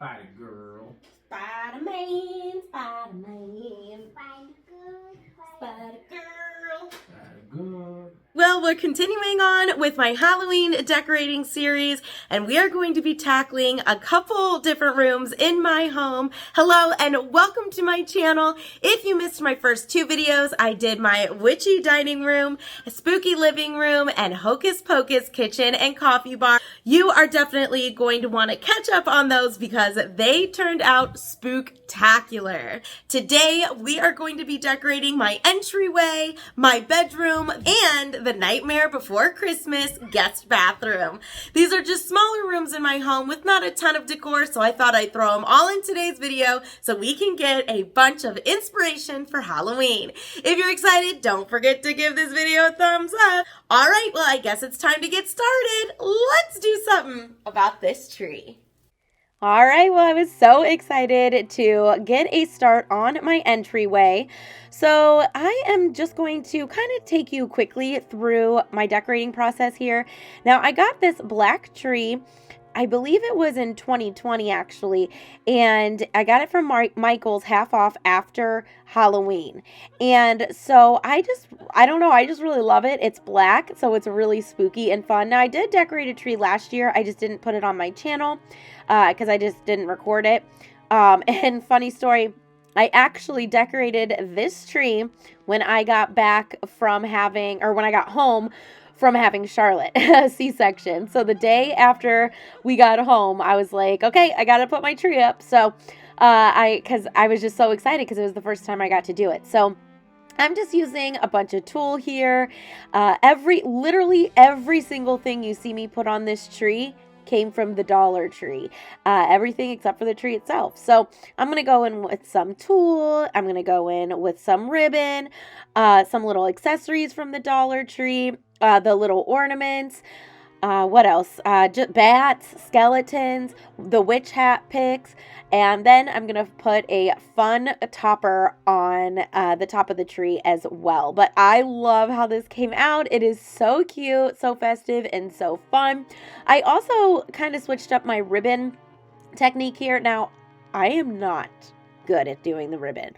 Spider girl. Spider-Man, Spider-Man, Spider girl. Spider girl. Well, we're continuing on with my Halloween decorating series, and we are going to be tackling a couple different rooms in my home. Hello, and welcome to my channel. If you missed my first two videos, I did my witchy dining room, spooky living room, and hocus pocus kitchen and coffee bar. You are definitely going to want to catch up on those because they turned out spooktacular. Today, we are going to be decorating my entryway, my bedroom, and the Nightmare Before Christmas guest bathroom. These are just smaller rooms in my home with not a ton of decor, so I thought I'd throw them all in today's video so we can get a bunch of inspiration for Halloween. If you're excited, don't forget to give this video a thumbs up. All right, well, I guess it's time to get started. Let's do something about this tree. All right, well, I was so excited to get a start on my entryway. So I am just going to kind of take you quickly through my decorating process here. Now, I got this black tree. I believe it was in 2020 actually, and I got it from Michael's half off after Halloween. And so I don't know, I just really love it. It's black, so it's really spooky and fun. Now, I did decorate a tree last year. I just didn't put it on my channel because I just didn't record it. And funny story, I actually decorated this tree when I got back from when I got home from having Charlotte, a C-section. So the day after we got home, I was like, okay, I got to put my tree up. So because I was just so excited because it was the first time I got to do it. So I'm just using a bunch of tulle here. Literally every single thing you see me put on this tree came from the Dollar Tree. Everything except for the tree itself. So I'm going to go in with some tulle. I'm going to go in with some ribbon, some little accessories from the Dollar Tree, the little ornaments. What else? Just bats, skeletons, the witch hat picks, and then I'm going to put a fun topper on the top of the tree as well. But I love how this came out. It is so cute, so festive, and so fun. I also kind of switched up my ribbon technique here. Now, I am not good at doing the ribbon.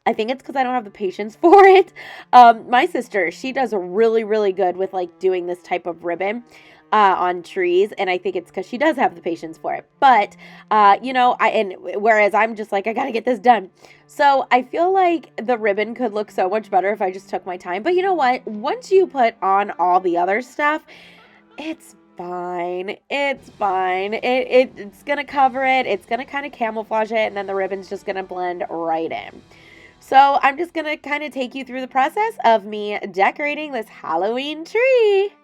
I think it's because I don't have the patience for it. My sister, she does really, really good with like doing this type of ribbon on trees, and I think it's because she does have the patience for it. But whereas I'm just like, I gotta get this done. So I feel like the ribbon could look so much better if I just took my time. But you know what? Once you put on all the other stuff, it's fine. It's fine. It's gonna cover it. It's gonna kind of camouflage it, and then the ribbon's just gonna blend right in. So I'm just gonna kind of take you through the process of me decorating this Halloween tree.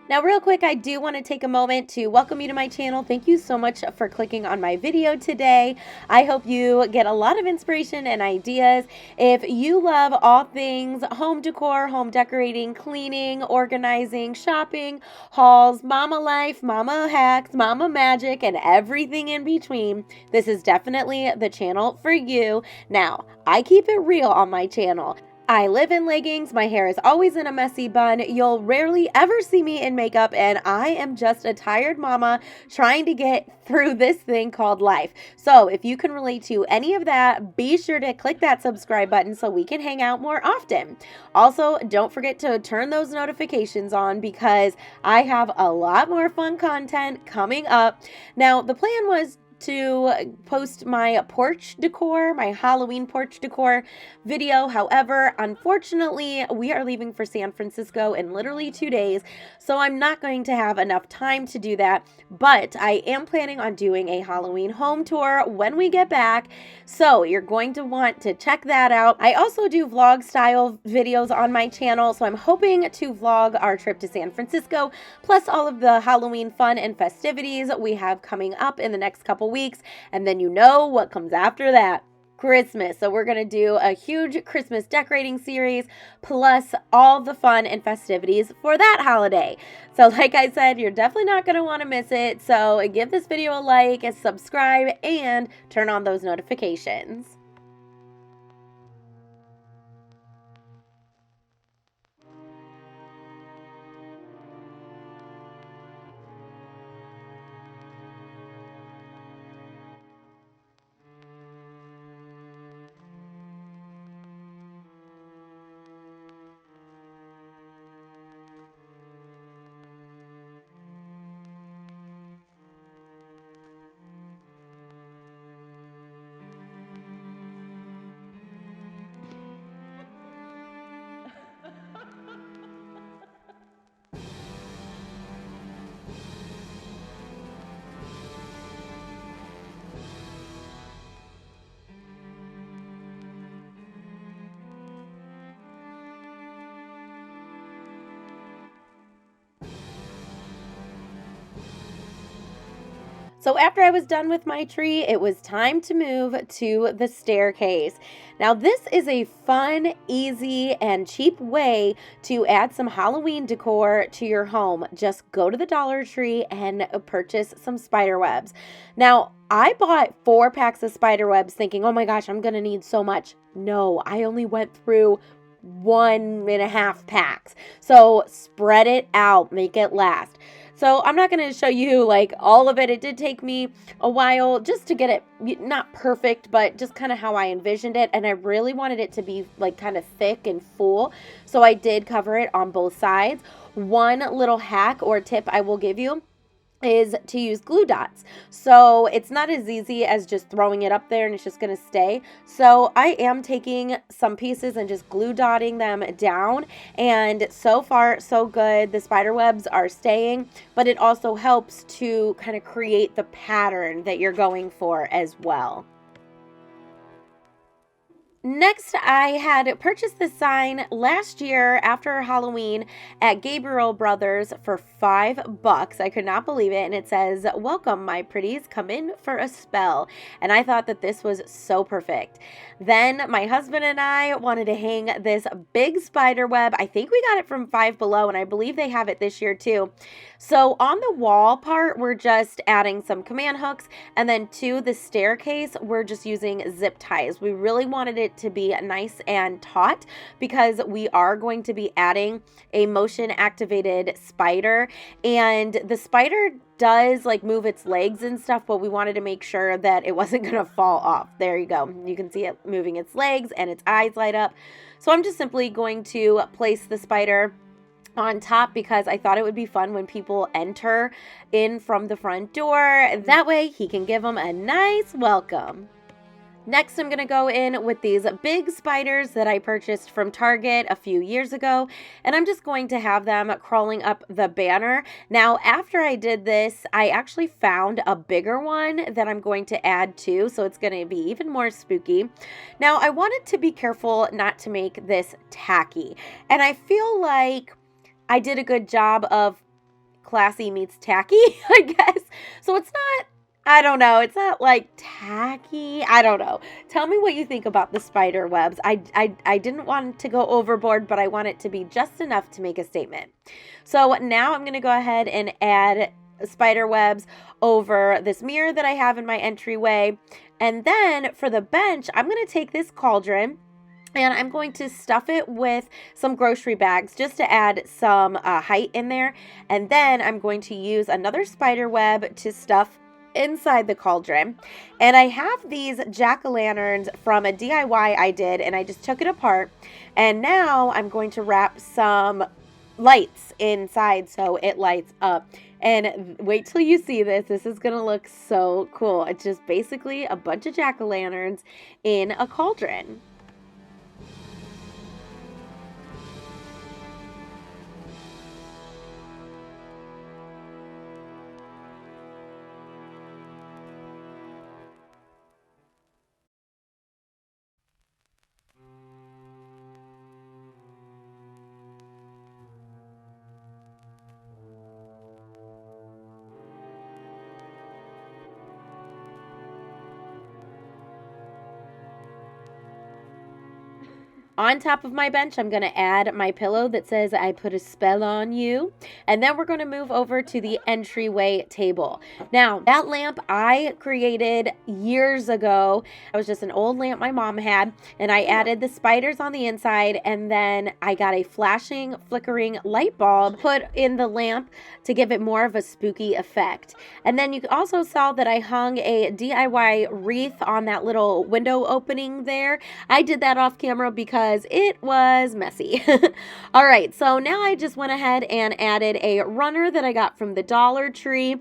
Now, real quick, I do want to take a moment to welcome you to my channel. Thank you so much for clicking on my video today. I hope you get a lot of inspiration and ideas. If you love all things home decor, home decorating, cleaning, organizing, shopping, hauls, mama life, mama hacks, mama magic, and everything in between, this is definitely the channel for you. Now, I keep it real on my channel. I live in leggings, my hair is always in a messy bun, you'll rarely ever see me in makeup, and I am just a tired mama trying to get through this thing called life. So if you can relate to any of that, be sure to click that subscribe button so we can hang out more often. Also, don't forget to turn those notifications on because I have a lot more fun content coming up. Now, the plan was to post my porch decor, my Halloween porch decor video. However, unfortunately, we are leaving for San Francisco in literally 2 days, so I'm not going to have enough time to do that, but I am planning on doing a Halloween home tour when we get back, so you're going to want to check that out. I also do vlog style videos on my channel, so I'm hoping to vlog our trip to San Francisco, plus all of the Halloween fun and festivities we have coming up in the next couple weeks, and then you know what comes after that. Christmas. So we're going to do a huge Christmas decorating series plus all the fun and festivities for that holiday. So like I said, you're definitely not going to want to miss it. So give this video a like, subscribe, and turn on those notifications. So after I was done with my tree, it was time to move to the staircase. Now this is a fun, easy, and cheap way to add some Halloween decor to your home. Just go to the Dollar Tree and purchase some spider webs. Now I bought 4 packs of spider webs thinking, oh my gosh, I'm gonna need so much. No, I only went through 1.5 packs. So spread it out, make it last. So I'm not going to show you like all of it. It did take me a while just to get it not perfect, but just kind of how I envisioned it. And I really wanted it to be like kind of thick and full. So I did cover it on both sides. One little hack or tip I will give you is to use glue dots. So it's not as easy as just throwing it up there and it's just going to stay. So I am taking some pieces and just glue dotting them down, and so far so good. The spider webs are staying, but it also helps to kind of create the pattern that you're going for as well. Next, I had purchased this sign last year after Halloween at Gabriel Brothers for $5. I could not believe it. And it says, "Welcome, my pretties. Come in for a spell." And I thought that this was so perfect. Then my husband and I wanted to hang this big spider web. I think we got it from Five Below, and I believe they have it this year too. So on the wall part, we're just adding some command hooks, and then to the staircase, we're just using zip ties. We really wanted it to be nice and taut because we are going to be adding a motion activated spider, and the spider does like move its legs and stuff, but we wanted to make sure that it wasn't going to fall off. There you go. You can see it moving its legs and its eyes light up. So I'm just simply going to place the spider on top because I thought it would be fun when people enter in from the front door. That way he can give them a nice welcome. Next, I'm going to go in with these big spiders that I purchased from Target a few years ago, and I'm just going to have them crawling up the banner. Now, after I did this, I actually found a bigger one that I'm going to add to, so it's going to be even more spooky. Now, I wanted to be careful not to make this tacky, and I feel like I did a good job of classy meets tacky, I guess. So it's not, I don't know. It's not like tacky. I don't know. Tell me what you think about the spider webs. I didn't want to go overboard, but I want it to be just enough to make a statement. So now I'm going to go ahead and add spider webs over this mirror that I have in my entryway. And then for the bench, I'm going to take this cauldron and I'm going to stuff it with some grocery bags just to add some height in there. And then I'm going to use another spider web to stuff inside the cauldron. And I have these jack-o'-lanterns from a DIY I did, and I just took it apart. And now I'm going to wrap some lights inside so it lights up. And wait till you see this. This is going to look so cool. It's just basically a bunch of jack-o'-lanterns in a cauldron. On top of my bench, I'm going to add my pillow that says I put a spell on you. And then we're going to move over to the entryway table. Now, that lamp I created years ago. It was just an old lamp my mom had. And I added the spiders on the inside. And then I got a flashing, flickering light bulb put in the lamp to give it more of a spooky effect. And then you also saw that I hung a DIY wreath on that little window opening there. I did that off camera because it was messy. All right, so now I just went ahead and added a runner that I got from the Dollar Tree.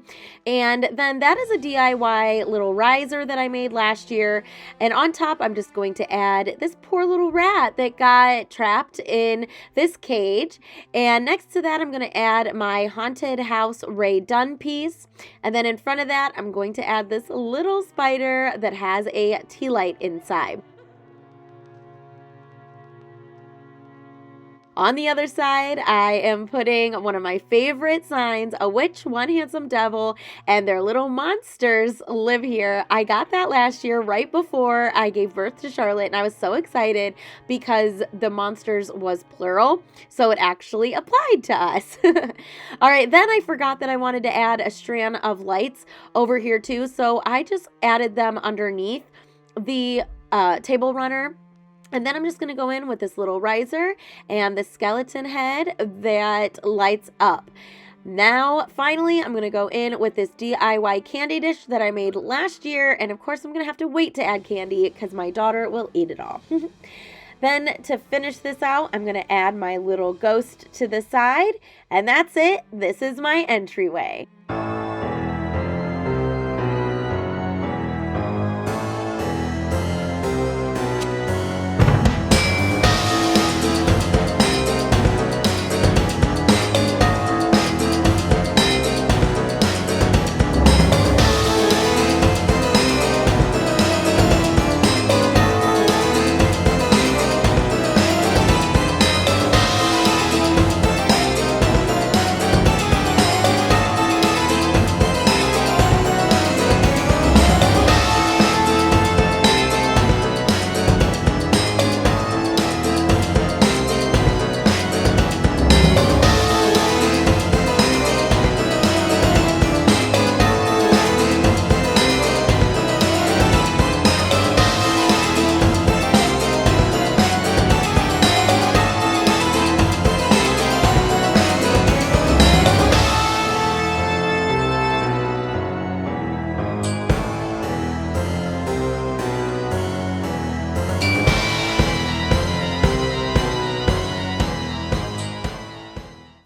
And then that is a DIY little riser that I made last year. And on top, I'm just going to add this poor little rat that got trapped in this cage. And next to that, I'm going to add my Haunted House Ray Dunn piece. And then in front of that, I'm going to add this little spider that has a tea light inside. On the other side, I am putting one of my favorite signs, a witch, one handsome devil, and their little monsters live here. I got that last year right before I gave birth to Charlotte, and I was so excited because the monsters was plural, so it actually applied to us. All right, then I forgot that I wanted to add a strand of lights over here too, so I just added them underneath the table runner. And then I'm just going to go in with this little riser and the skeleton head that lights up. Now, finally, I'm going to go in with this DIY candy dish that I made last year. And of course, I'm going to have to wait to add candy because my daughter will eat it all. Then to finish this out, I'm going to add my little ghost to the side. And that's it. This is my entryway.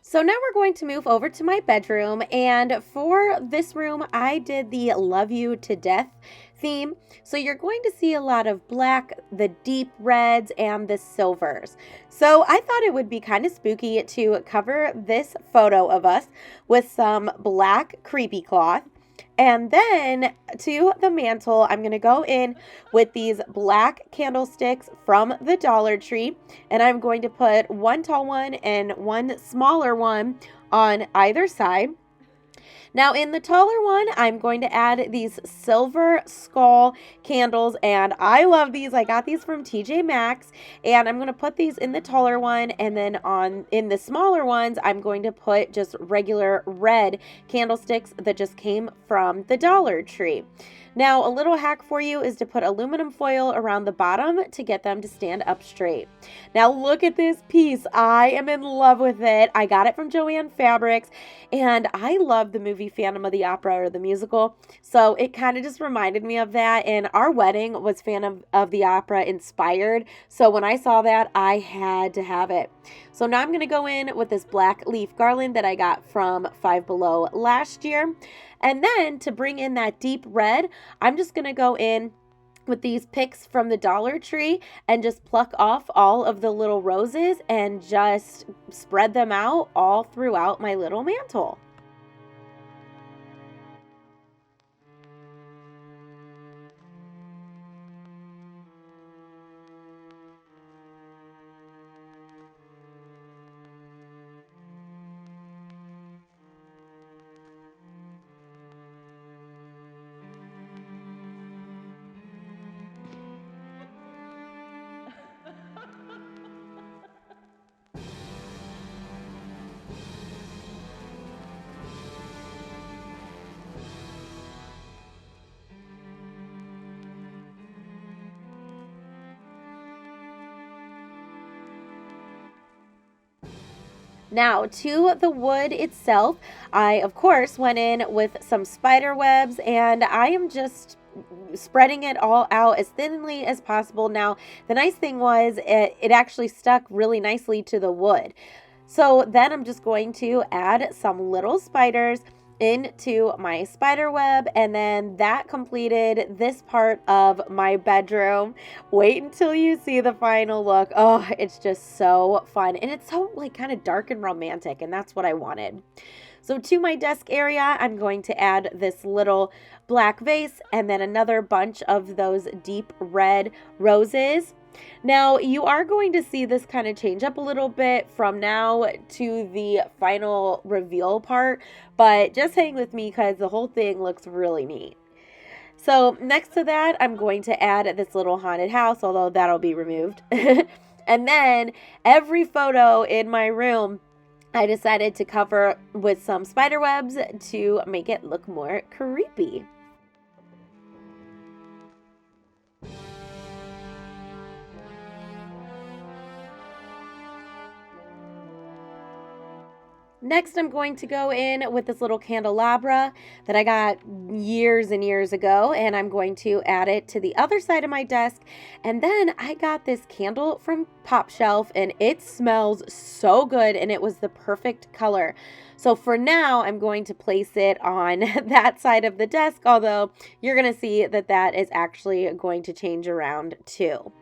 So now we're going to move over to my bedroom, and for this room, I did the Love You to Death theme. So you're going to see a lot of black, the deep reds, and the silvers. So I thought it would be kind of spooky to cover this photo of us with some black creepy cloth. And then to the mantle, I'm going to go in with these black candlesticks from the Dollar Tree. And I'm going to put one tall one and one smaller one on either side. Now in the taller one, I'm going to add these silver skull candles, and I love these. I got these from TJ Maxx, and I'm going to put these in the taller one, and then in the smaller ones, I'm going to put just regular red candlesticks that just came from the Dollar Tree. Now, a little hack for you is to put aluminum foil around the bottom to get them to stand up straight. Now, look at this piece. I am in love with it. I got it from Joann Fabrics, and I love the movie Phantom of the Opera, or the musical, so it kind of just reminded me of that, and our wedding was Phantom of the Opera inspired, so when I saw that, I had to have it. So now I'm going to go in with this black leaf garland that I got from Five Below last year. And then to bring in that deep red, I'm just going to go in with these picks from the Dollar Tree and just pluck off all of the little roses and just spread them out all throughout my little mantle. Now, to the wood itself, I, of course, went in with some spider webs, and I am just spreading it all out as thinly as possible. Now, the nice thing was it actually stuck really nicely to the wood. So then I'm just going to add some little spiders into my spider web, and then that completed this part of my bedroom. Wait until you see the final look. Oh, it's just so fun, and it's so like kind of dark and romantic, and that's what I wanted. So to my desk area, I'm going to add this little black vase and then another bunch of those deep red roses. Now, you are going to see this kind of change up a little bit from now to the final reveal part, but just hang with me because the whole thing looks really neat. So next to that, I'm going to add this little haunted house, although that'll be removed. And then every photo in my room, I decided to cover with some spider webs to make it look more creepy. Next, I'm going to go in with this little candelabra that I got years and years ago, and I'm going to add it to the other side of my desk. And then I got this candle from Pop Shelf, and it smells so good, and it was the perfect color. So for now, I'm going to place it on that side of the desk, although you're going to see that that is actually going to change around too.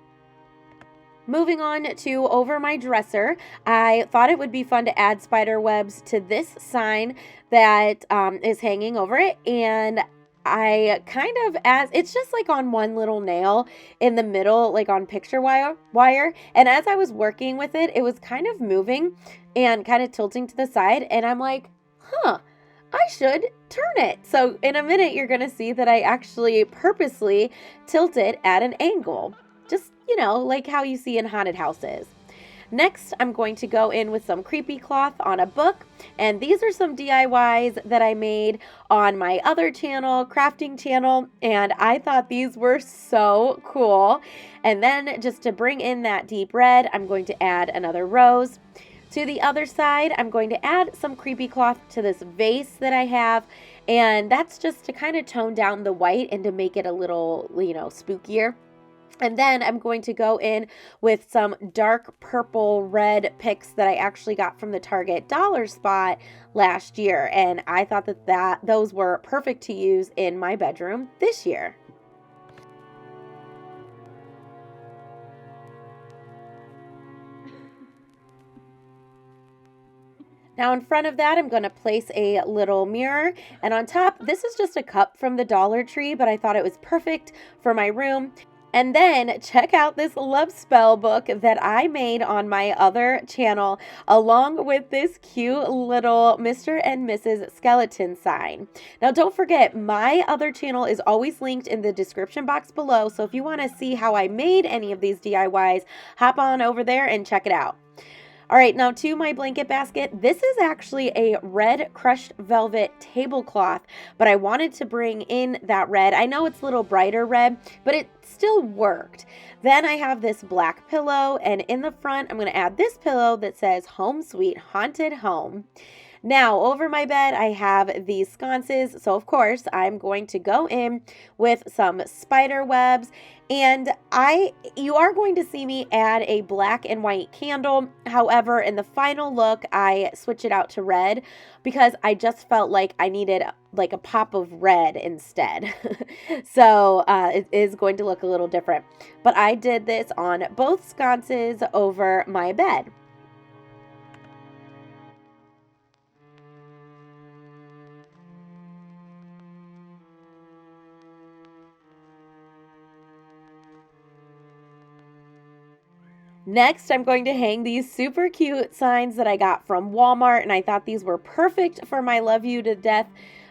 Moving on to over my dresser, I thought it would be fun to add spider webs to this sign that is hanging over it. And I kind of, as it's just like on one little nail in the middle, like on picture wire. And as I was working with it, it was kind of moving and kind of tilting to the side. And I'm like, I should turn it. So in a minute, you're going to see that I actually purposely tilt it at an angle. Just, like how you see in haunted houses. Next, I'm going to go in with some creepy cloth on a book. And these are some DIYs that I made on my other channel, crafting channel. And I thought these were so cool. And then just to bring in that deep red, I'm going to add another rose. To the other side, I'm going to add some creepy cloth to this vase that I have. And that's just to kind of tone down the white and to make it a little, spookier. And then I'm going to go in with some dark purple red picks that I actually got from the Target dollar spot last year. And I thought that those were perfect to use in my bedroom this year. Now in front of that, I'm going to place a little mirror, and on top, this is just a cup from the Dollar Tree, but I thought it was perfect for my room. And then check out this love spell book that I made on my other channel, along with this cute little Mr. and Mrs. Skeleton sign. Now don't forget, my other channel is always linked in the description box below, so if you want to see how I made any of these DIYs, hop on over there and check it out. All right, now to my blanket basket. This is actually a red crushed velvet tablecloth, but I wanted to bring in that red. I know it's a little brighter red, but it still worked. Then I have this black pillow, and in the front, I'm going to add this pillow that says Home Sweet Haunted Home. Now, over my bed, I have these sconces, so of course, I'm going to go in with some spider webs, and you are going to see me add a black and white candle. However, in the final look, I switch it out to red because I just felt like I needed like a pop of red instead. So it is going to look a little different. But I did this on both sconces over my bed. Next, I'm going to hang these super cute signs that I got from Walmart, and I thought these were perfect for my Love You to Death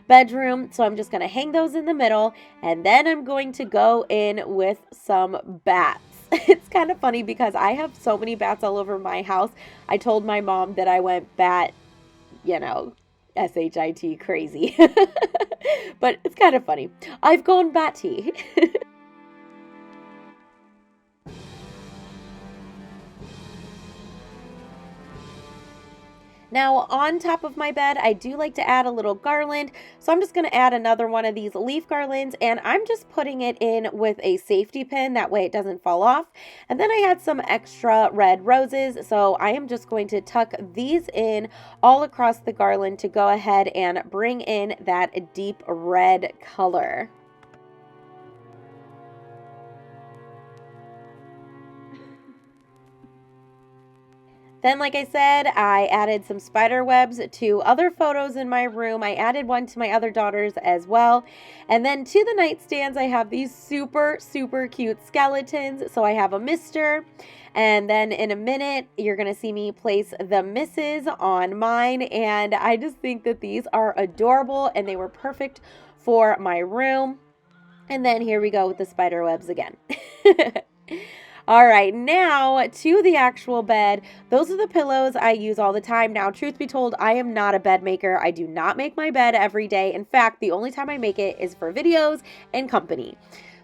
bedroom. So I'm just going to hang those in the middle, and then I'm going to go in with some bats. It's kind of funny because I have so many bats all over my house. I told my mom that I went bat, SHIT crazy. But it's kind of funny. I've gone batty. Now, on top of my bed, I do like to add a little garland, so I'm just going to add another one of these leaf garlands, and I'm just putting it in with a safety pin, that way it doesn't fall off. And then I had some extra red roses, so I am just going to tuck these in all across the garland to go ahead and bring in that deep red color. Then, like I said, I added some spider webs to other photos in my room. I added one to my other daughters as well. And then to the nightstands, I have these super, super cute skeletons. So I have a Mr. And then in a minute, you're going to see me place the Mrs. on mine. And I just think that these are adorable and they were perfect for my room. And then here we go with the spider webs again. All right, now to the actual bed. Those are the pillows I use all the time. Now, truth be told, I am not a bed maker. I do not make my bed every day. In fact, the only time I make it is for videos and company.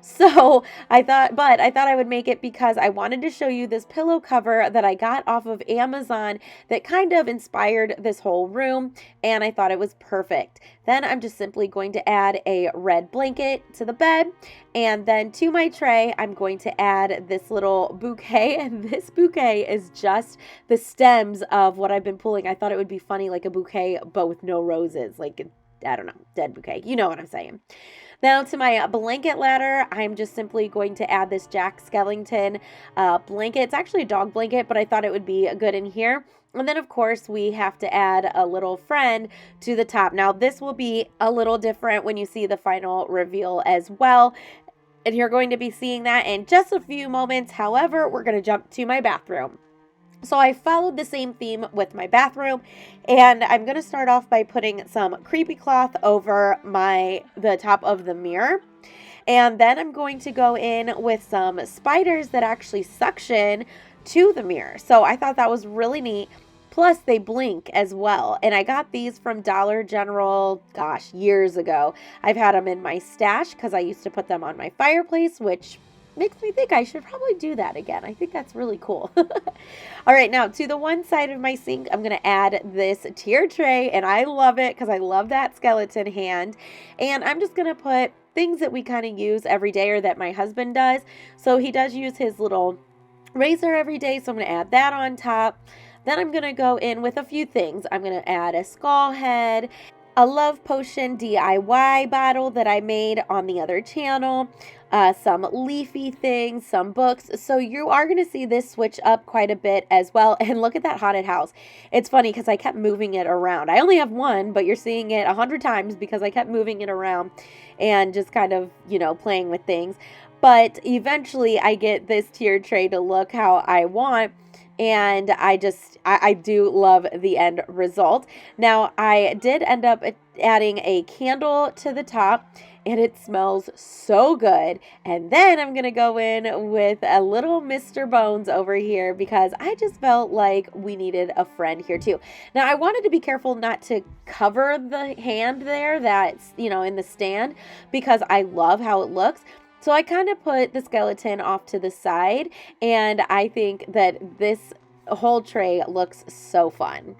So I thought I would make it because I wanted to show you this pillow cover that I got off of Amazon that kind of inspired this whole room, and I thought it was perfect. Then I'm just simply going to add a red blanket to the bed, and then to my tray, I'm going to add this little bouquet, and this bouquet is just the stems of what I've been pulling. I thought it would be funny, like a bouquet, but with no roses, like, I don't know, dead bouquet. You know what I'm saying. Now to my blanket ladder, I'm just simply going to add this Jack Skellington blanket. It's actually a dog blanket, but I thought it would be good in here. And then, of course, we have to add a little friend to the top. Now, this will be a little different when you see the final reveal as well. And you're going to be seeing that in just a few moments. However, we're going to jump to my bathroom. So I followed the same theme with my bathroom, and I'm going to start off by putting some creepy cloth over the top of the mirror. And then I'm going to go in with some spiders that actually suction to the mirror. So I thought that was really neat. Plus, they blink as well. And I got these from Dollar General, gosh, years ago. I've had them in my stash because I used to put them on my fireplace, which makes me think I should probably do that again. I think that's really cool. All right, now to the one side of my sink, I'm going to add this tier tray, and I love it because I love that skeleton hand. And I'm just going to put things that we kind of use every day, or that my husband does. So he does use his little razor every day, so I'm going to add that on top. Then I'm going to go in with a few things. I'm going to add a skull head, a Love Potion DIY bottle that I made on the other channel, some leafy things, some books. So you are going to see this switch up quite a bit as well. And look at that haunted house. It's funny because I kept moving it around. I only have one, but you're seeing it 100 times because I kept moving it around and just kind of, playing with things. But eventually I get this tier tray to look how I want. And I do love the end result. Now, I did end up adding a candle to the top, and it smells so good. And then I'm going to go in with a little Mr. Bones over here because I just felt like we needed a friend here too. Now, I wanted to be careful not to cover the hand there that's, in the stand, because I love how it looks. So I kind of put the skeleton off to the side, and I think that this whole tray looks so fun.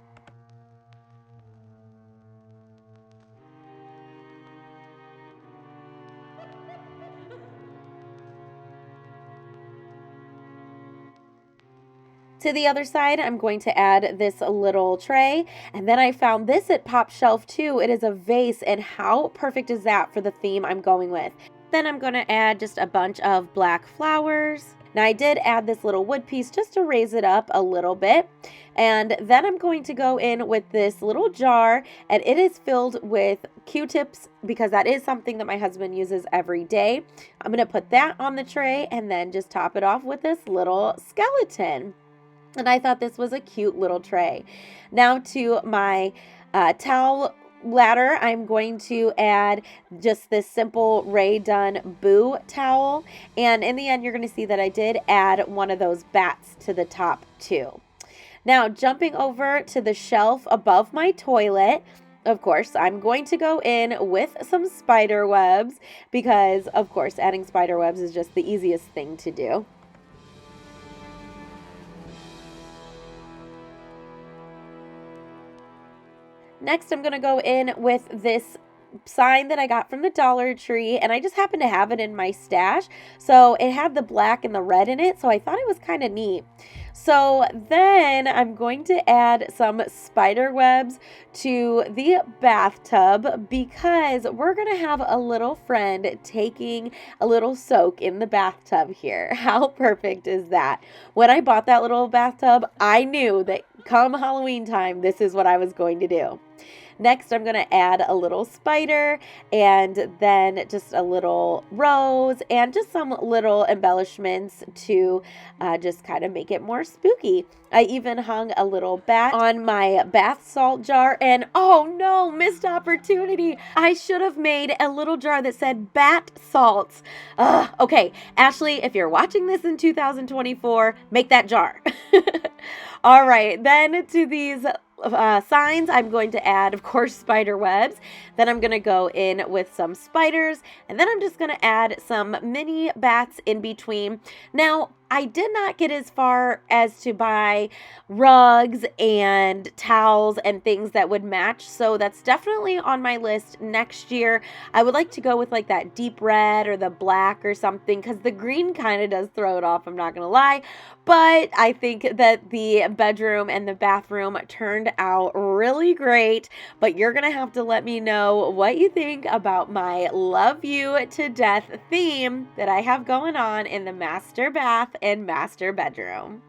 To the other side, I'm going to add this little tray, and then I found this at Pop Shelf too. It is a vase, and how perfect is that for the theme I'm going with? Then I'm going to add just a bunch of black flowers. Now, I did add this little wood piece just to raise it up a little bit. And then I'm going to go in with this little jar, and it is filled with Q-tips because that is something that my husband uses every day. I'm going to put that on the tray and then just top it off with this little skeleton. And I thought this was a cute little tray. Now to my towel ladder, I'm going to add just this simple Rae Dunn Boo towel. And in the end, you're going to see that I did add one of those bats to the top too. Now, jumping over to the shelf above my toilet, of course, I'm going to go in with some spider webs because, of course, adding spider webs is just the easiest thing to do. Next, I'm going to go in with this sign that I got from the Dollar Tree, and I just happened to have it in my stash. So it had the black and the red in it, so I thought it was kind of neat. So then I'm going to add some spider webs to the bathtub because we're going to have a little friend taking a little soak in the bathtub here. How perfect is that? When I bought that little bathtub, I knew that come Halloween time, this is what I was going to do. Next, I'm going to add a little spider and then just a little rose and just some little embellishments to just kind of make it more spooky. I even hung a little bat on my bath salt jar, and oh no, missed opportunity. I should have made a little jar that said bat salts. Okay, Ashley, if you're watching this in 2024, make that jar. All right, then to these signs, I'm going to add, of course, spider webs. Then I'm going to go in with some spiders, and then I'm just going to add some mini bats in between. Now, I did not get as far as to buy rugs and towels and things that would match, so that's definitely on my list next year. I would like to go with like that deep red or the black or something, because the green kind of does throw it off, I'm not going to lie. But I think that the bedroom and the bathroom turned out really great. But you're going to have to let me know what you think about my love you to death theme that I have going on in the master bath and master bedroom.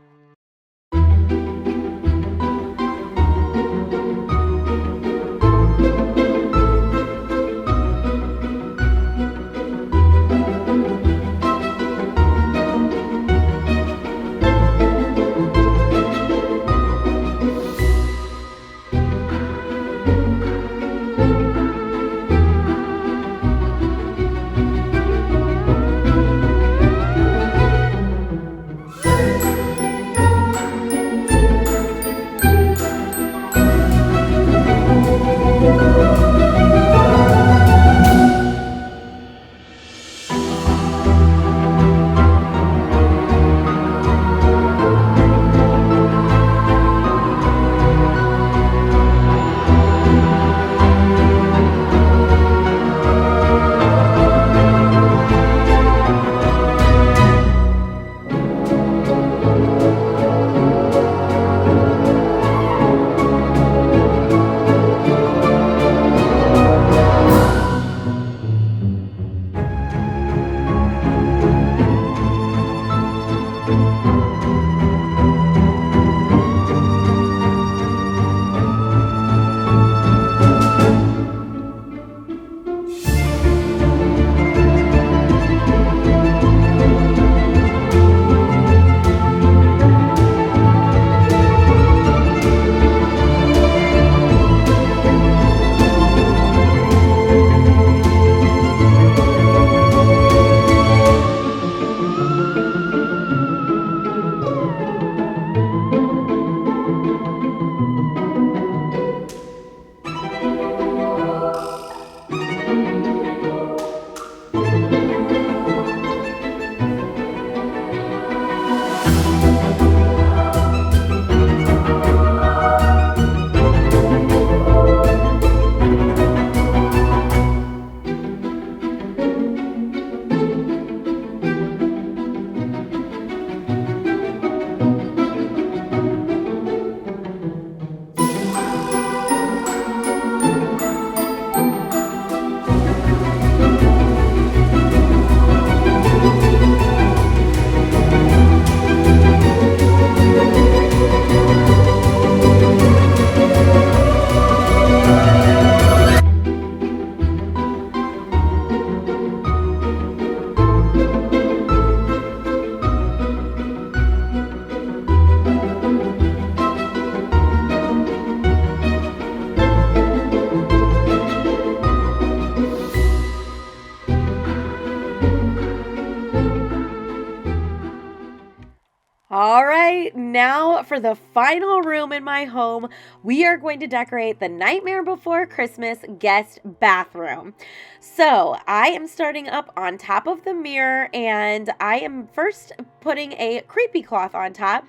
All right, now for the final room in my home, we are going to decorate the Nightmare Before Christmas guest bathroom. So I am starting up on top of the mirror, and I am first putting a creepy cloth on top.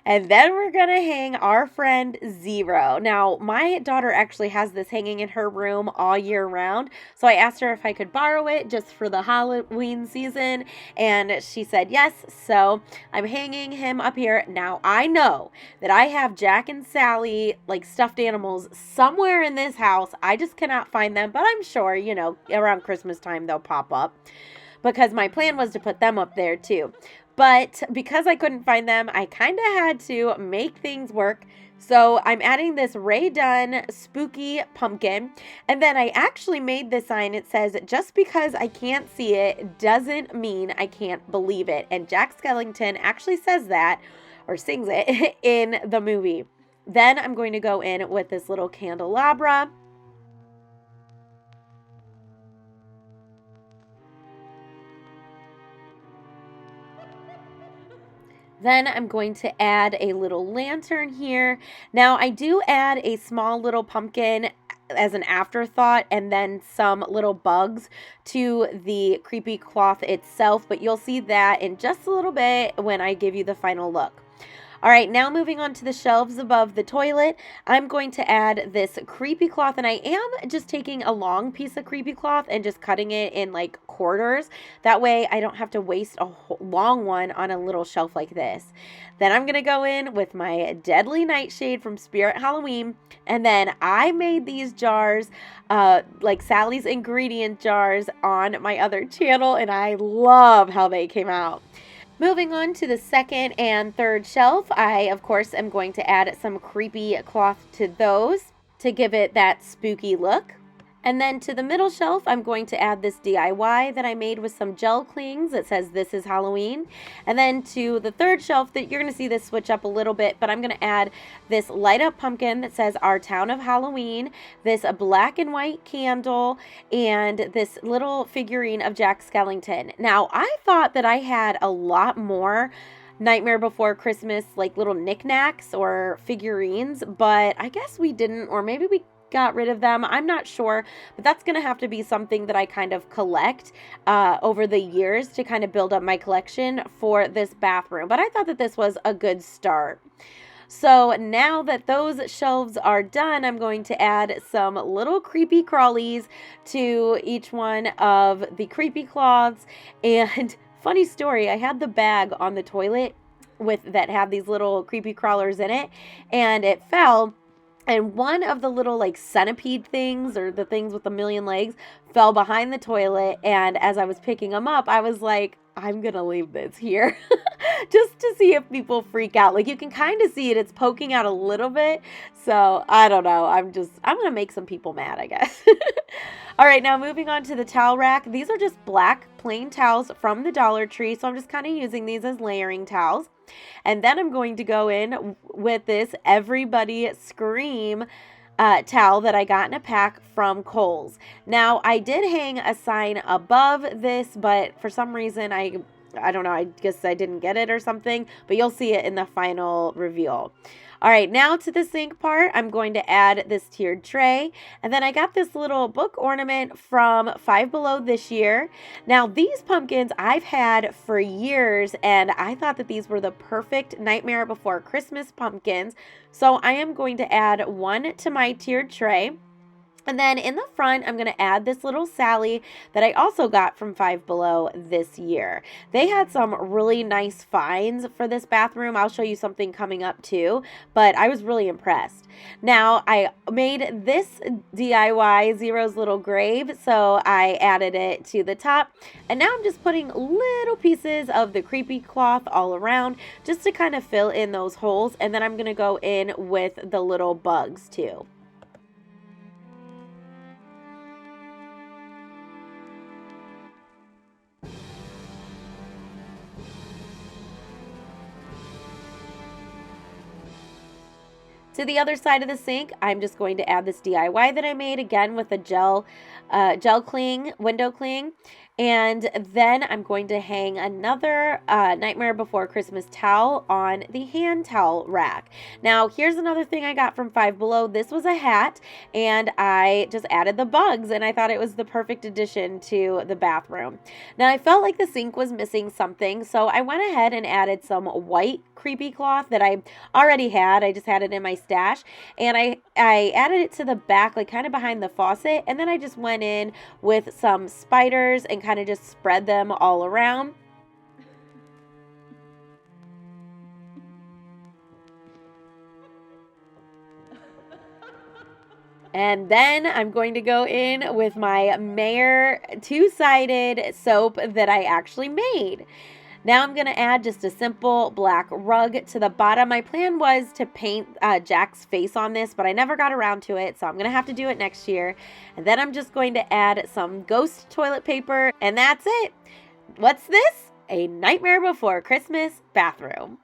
And then we're going to hang our friend Zero. Now, my daughter actually has this hanging in her room all year round. So I asked her if I could borrow it just for the Halloween season. And she said yes. So I'm hanging him up here. Now, I know that I have Jack and Sally, like stuffed animals, somewhere in this house. I just cannot find them. But I'm sure, you know, around Christmas time they'll pop up. Because my plan was to put them up there too. But because I couldn't find them, I kind of had to make things work. So I'm adding this Ray Dunn spooky pumpkin. And then I actually made this sign. It says, just because I can't see it doesn't mean I can't believe it. And Jack Skellington actually says that, or sings it, in the movie. Then I'm going to go in with this little candelabra. Then I'm going to add a little lantern here. Now I do add a small little pumpkin as an afterthought and then some little bugs to the creepy cloth itself, but you'll see that in just a little bit when I give you the final look. All right, now moving on to the shelves above the toilet, I'm going to add this creepy cloth, and I am just taking a long piece of creepy cloth and just cutting it in like quarters. That way I don't have to waste a long one on a little shelf like this. Then I'm going to go in with my Deadly Nightshade from Spirit Halloween, and then I made these jars, like Sally's ingredient jars on my other channel, and I love how they came out. Moving on to the second and third shelf, I, of course, am going to add some creepy cloth to those to give it that spooky look. And then to the middle shelf, I'm going to add this DIY that I made with some gel clings that says this is Halloween. And then to the third shelf, that you're going to see this switch up a little bit, but I'm going to add this light up pumpkin that says Our Town of Halloween, this black and white candle, and this little figurine of Jack Skellington. Now, I thought that I had a lot more Nightmare Before Christmas, like little knickknacks or figurines, but I guess we didn't, or maybe we got rid of them. I'm not sure, but that's going to have to be something that I kind of collect over the years to kind of build up my collection for this bathroom. But I thought that this was a good start. So now that those shelves are done, I'm going to add some little creepy crawlies to each one of the creepy cloths. And funny story, I had the bag on the toilet that had these little creepy crawlers in it, and it fell. And one of the little like centipede things, or the things with a million legs, fell behind the toilet. And as I was picking them up, I was like, I'm going to leave this here just to see if people freak out. Like you can kind of see it. It's poking out a little bit. So I don't know. I'm going to make some people mad, I guess. All right, now moving on to the towel rack. These are just black plain towels from the Dollar Tree. So I'm just kind of using these as layering towels. And then I'm going to go in with this Everybody Scream towel that I got in a pack from Kohl's. Now, I did hang a sign above this, but for some reason, I don't know, I guess I didn't get it or something, but you'll see it in the final reveal. All right, now to the sink part, I'm going to add this tiered tray. And then I got this little book ornament from Five Below this year. Now, these pumpkins I've had for years, and I thought that these were the perfect Nightmare Before Christmas pumpkins. So I am going to add one to my tiered tray. And then in the front, I'm going to add this little Sally that I also got from Five Below this year. They had some really nice finds for this bathroom. I'll show you something coming up too, but I was really impressed. Now, I made this DIY Zero's little grave, so I added it to the top. And now I'm just putting little pieces of the creepy cloth all around just to kind of fill in those holes. And then I'm going to go in with the little bugs too. To the other side of the sink, I'm just going to add this DIY that I made, again with a gel cling, window cling. And then I'm going to hang another Nightmare Before Christmas towel on the hand towel rack. Now, here's another thing I got from Five Below. This was a hat, and I just added the bugs, and I thought it was the perfect addition to the bathroom. Now, I felt like the sink was missing something, so I went ahead and added some white creepy cloth that I already had. I just had it in my stash, and I added it to the back, like kind of behind the faucet, and then I just went in with some spiders and kind of just spread them all around. And then I'm going to go in with my Mayor two-sided soap that I actually made. Now I'm going to add just a simple black rug to the bottom. My plan was to paint Jack's face on this, but I never got around to it, so I'm going to have to do it next year. And then I'm just going to add some ghost toilet paper, and that's it. What's this? A Nightmare Before Christmas bathroom.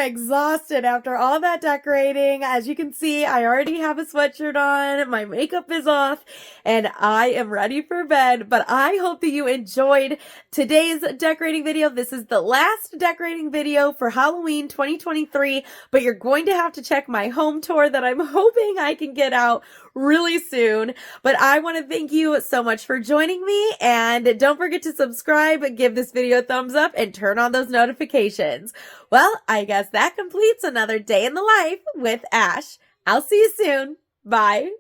Exhausted after all that decorating. As you can see, I already have a sweatshirt on, my makeup is off, and I am ready for bed. But I hope that you enjoyed today's decorating video. This is the last decorating video for Halloween 2023, but you're going to have to check my home tour that I'm hoping I can get out really soon. But I want to thank you so much for joining me, and don't forget to subscribe, give this video a thumbs up, and turn on those notifications. Well, I guess that completes another day in the life with Ash. I'll see you soon. Bye.